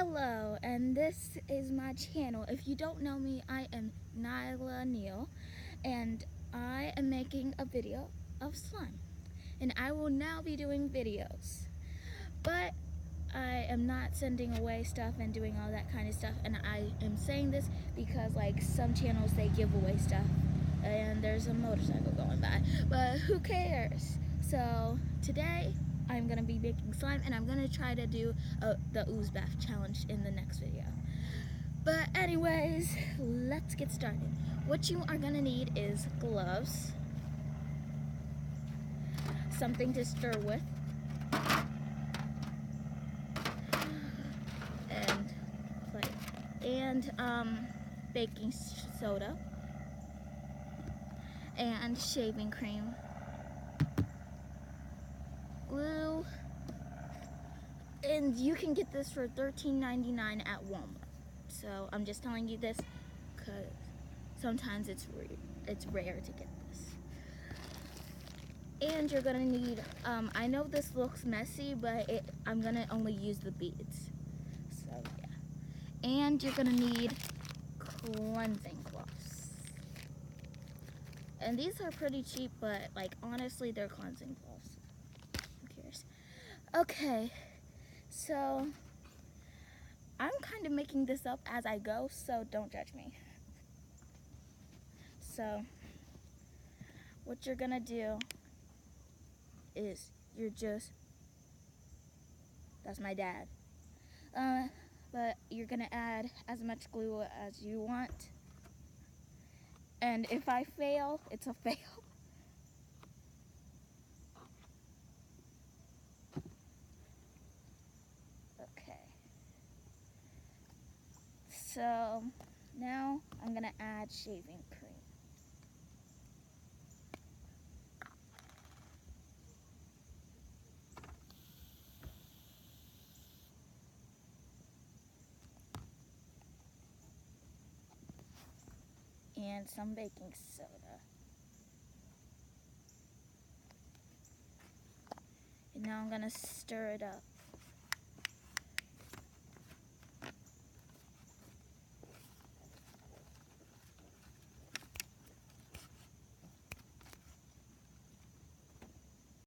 Hello, and this is my channel. If you don't know me, I am Nyla Neal, and I am making a video of slime. And I will now be doing videos. But I am not sending away stuff and doing all that kind of stuff, and I am saying this because like some channels they give away stuff and there's a motorcycle going by, but who cares? So today I'm gonna be making slime, and I'm gonna try to do the ooze bath challenge in the next video. But anyways, let's get started. What you are gonna need is gloves, something to stir with, and plate, and baking soda, and shaving cream, glue, and you can get this for $13.99 at Walmart. So I'm just telling you this because sometimes it's rare to get this. And you're gonna need, I know this looks messy, but I'm gonna only use the beads. So yeah. And you're gonna need cleansing cloths. And these are pretty cheap, but like honestly, they're cleansing cloths. Who cares? Okay, so I'm kind of making this up as I go, so don't judge me. So what you're gonna do is that's my dad. But you're gonna add as much glue as you want. And if I fail, it's a fail. Okay. So now I'm gonna add shaving cream. And some baking soda. And now I'm gonna stir it up.